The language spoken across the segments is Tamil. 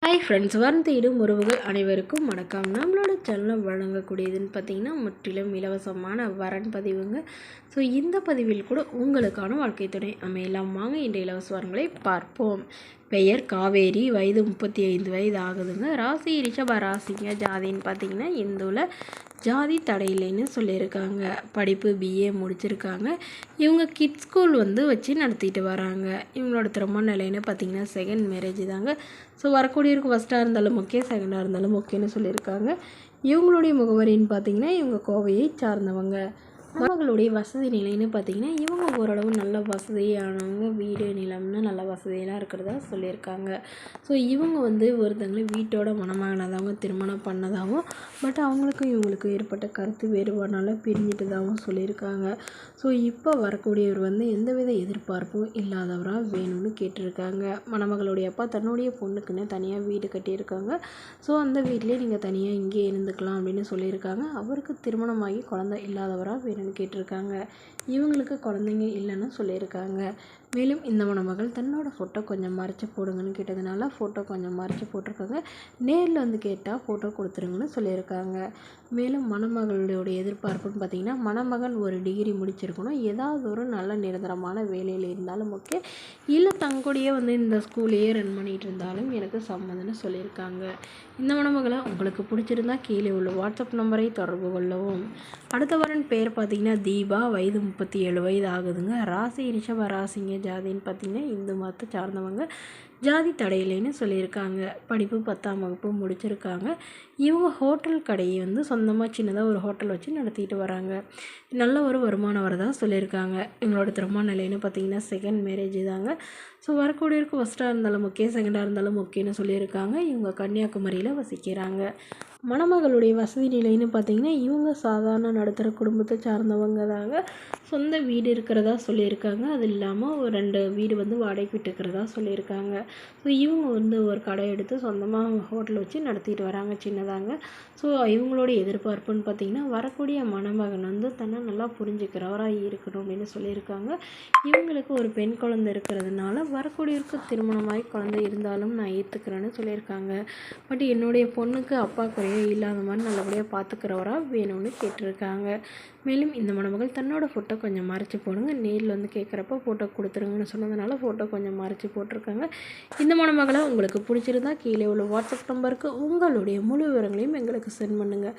ஹாய் ஃப்ரெண்ட்ஸ், வரம் தேடும் உறவுகள் அனைவருக்கும் வணக்கம். நம்மளோட சேனலில் வழங்கக்கூடியதுன்னு பார்த்திங்கன்னா முற்றிலும் இலவசமான வரன் பதிவுங்க. ஸோ இந்த பதிவில் கூட உங்களுக்கான வாழ்க்கை துணை அமையலாம். வாங்க இன்றைய இலவச வரன்களை பார்ப்போம். பெயர் காவேரி, வயது 35 வயது ஆகுதுங்க. ராசி ரிஷப ராசிங்க. ஜாதின்னு பார்த்திங்கன்னா இந்துவில், ஜாதி தடையில்லைன்னு சொல்லியிருக்காங்க. படிப்பு பிஏ முடிச்சிருக்காங்க. இவங்க கிட்ஸ் ஸ்கூல் வச்சு நடத்திட்டு வராங்க. இவங்களோட திருமண நிலைன்னு பார்த்திங்கன்னா செகண்ட் மேரேஜ் தாங்க. ஸோ வரக்கூடியவருக்கு ஃபஸ்ட்டாக இருந்தாலும் ஓகே, செகண்டாக இருந்தாலும் ஓகேன்னு சொல்லியிருக்காங்க. இவங்களுடைய முகவரின்னு பார்த்திங்கன்னா இவங்க கோவையை சார்ந்தவங்க. மருமகளுடைய வசதி நிலைன்னு பார்த்திங்கன்னா இவங்க ஓரளவு நல்ல வசதியானவங்க. வீடு நிலம்னு நல்ல வசதியெல்லாம் இருக்கிறதா சொல்லியிருக்காங்க. ஸோ இவங்க ஒருத்தங்களை வீட்டோட மணமகனாக திருமணம் பண்ணதாகவும், பட் அவங்களுக்கும் இவங்களுக்கும் ஏற்பட்ட கருத்து வேறுபாடுனால பிரிஞ்சிட்டதாகவும் சொல்லியிருக்காங்க. ஸோ இப்போ வரக்கூடியவர் எந்தவித எதிர்பார்ப்பும் இல்லாதவராக வேணும்னு கேட்டிருக்காங்க. மணமகளுடைய அப்பா தன்னுடைய பொண்ணுக்குன்னு தனியாக வீடு கட்டியிருக்காங்க. ஸோ அந்த வீட்டிலே நீங்கள் தனியாக இங்கே இருந்துக்கலாம் அப்படின்னு சொல்லியிருக்காங்க. அவருக்கு திருமணமாகி குழந்தை இல்லாதவராக வேணும்னு கேட்டிருக்காங்க. இவங்களுக்கு குழந்தைங்க இல்லைன்னு சொல்லியிருக்காங்க. மேலும் இந்த மணமகள் தன்னோட ஃபோட்டோ கொஞ்சம் மறைச்சி போடுங்கன்னு கேட்டதுனால ஃபோட்டோ கொஞ்சம் மறைச்சி போட்டிருக்காங்க. நேரில் கேட்டால் ஃபோட்டோ கொடுத்துருங்கன்னு சொல்லியிருக்காங்க. மேலும் மணமகளுடைய எதிர்பார்ப்புன்னு பார்த்திங்கன்னா மணமகன் ஒரு டிகிரி முடிச்சிருக்கணும். ஏதாவது ஒரு நல்ல நிரந்தரமான வேலையில் இருந்தாலும் ஓகே, இல்லை தங்கூடியே இந்த ஸ்கூலையே ரன் பண்ணிகிட்டு இருந்தாலும் எனக்கு சம்மதம்னு சொல்லியிருக்காங்க. இந்த மணமகளை உங்களுக்கு பிடிச்சிருந்தா கீழே உள்ள வாட்ஸ்அப் நம்பரை தொடர்பு கொள்ளவும். அடுத்த வரன் பேர் பார்த்திங்கன்னா தீபா, வயது 37 வயது ஆகுதுங்க. ராசி ரிஷப ராசிங்க. ஜாதின்னு பார்த்திங்கன்னா இந்து மதத்தை சார்ந்தவங்க. ஜாதி தடையில்லைன்னு சொல்லியிருக்காங்க. படிப்பு 10ஆம் வகுப்பு முடிச்சிருக்காங்க. இவங்க ஹோட்டல் கடையை சொந்தமாக சின்னதாக ஒரு ஹோட்டல் வச்சு நடத்திட்டு வராங்க. நல்ல ஒரு வருமானம் வரதாக சொல்லியிருக்காங்க. இவங்களோட திருமண நிலைன்னு பார்த்திங்கன்னா செகண்ட் மேரேஜ் தாங்க. ஸோ வரக்கூடியவருக்கு ஃபஸ்ட்டாக இருந்தாலும் ஓகே, செகண்டாக இருந்தாலும் ஓகேன்னு சொல்லியிருக்காங்க. இவங்க கன்னியாகுமரியில் வசிக்கிறாங்க. மணமகளுடைய வசதி நிலைன்னு பார்த்திங்கன்னா இவங்க சாதாரண நடுத்தர குடும்பத்தை சார்ந்தவங்க தாங்க. சொந்த வீடு இருக்கிறதா சொல்லியிருக்காங்க. அது இல்லாமல் ஒரு 2 வீடு வாடகைக்கு விட்டுருக்கிறதா சொல்லியிருக்காங்க. ஸோ இவங்க ஒரு கடை எடுத்து சொந்தமாக ஹோட்டல் வச்சு நடத்திட்டு வராங்க, சின்னதாங்க. ஸோ இவங்களோட எதிர்பார்ப்புன்னு பார்த்திங்கன்னா வரக்கூடிய மணமகன் தன்னை நல்லா புரிஞ்சுக்கிறவராக இருக்கணும் அப்படின்னு சொல்லியிருக்காங்க. இவங்களுக்கு ஒரு பெண் குழந்தை இருக்கிறதுனால வரக்கூடியவருக்கு திருமணமாகி குழந்தை இருந்தாலும் நான் ஏற்றுக்கிறேன்னு சொல்லியிருக்காங்க. பட் என்னுடைய பொண்ணுக்கு அப்பா குறையே இல்லாத மாதிரி நல்லபடியாக பார்த்துக்கிறவராக வேணும்னு கேட்டிருக்காங்க. மேலும் இந்த மணமகள் தன்னோட ஃபோட்டோ கொஞ்சம் மறைச்சி போடுங்க, நேரில் கேட்குறப்ப ஃபோட்டோ கொடுத்துருங்கன்னு சொன்னதுனால ஃபோட்டோ கொஞ்சம் மறைச்சி போட்டிருக்காங்க. இந்த மணமகளை உங்களுக்கு பிடிச்சிருந்தா கீழே உள்ள வாட்ஸ்அப் நம்பருக்கு உங்களுடைய முழு விவரங்களையும் எங்களுக்கு சென்ட் பண்ணுங்கள்.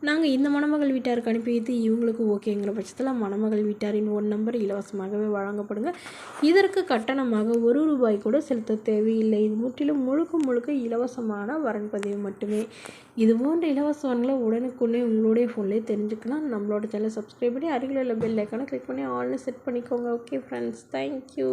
நாங்கள் இந்த மணமகள் வீட்டாருக்கு அனுப்பி வைத்து இவங்களுக்கு ஓகேங்கிற பட்சத்தில் மணமகள் வீட்டாரின் 1 நம்பர் இலவசமாகவே வழங்கப்படுங்க. இதற்கு கட்டணமாக 1 ரூபாய் கூட செலுத்த தேவையில்லை. இது முற்றிலும் முழுக்க இலவசமான வரன் பதிவு மட்டுமே. இது போன்ற இலவசங்களை உடனுக்குடனே உங்களுடைய ஃபோன்லேயே தெரிஞ்சுக்கலாம். நம்மளோட சேனலை சப்ஸ்கிரைப் பண்ணி அருகில் உள்ள பெல் ஐக்கானை கிளிக் பண்ணி ஆல்னு செட் பண்ணிக்கோங்க. Okay friends, thank you.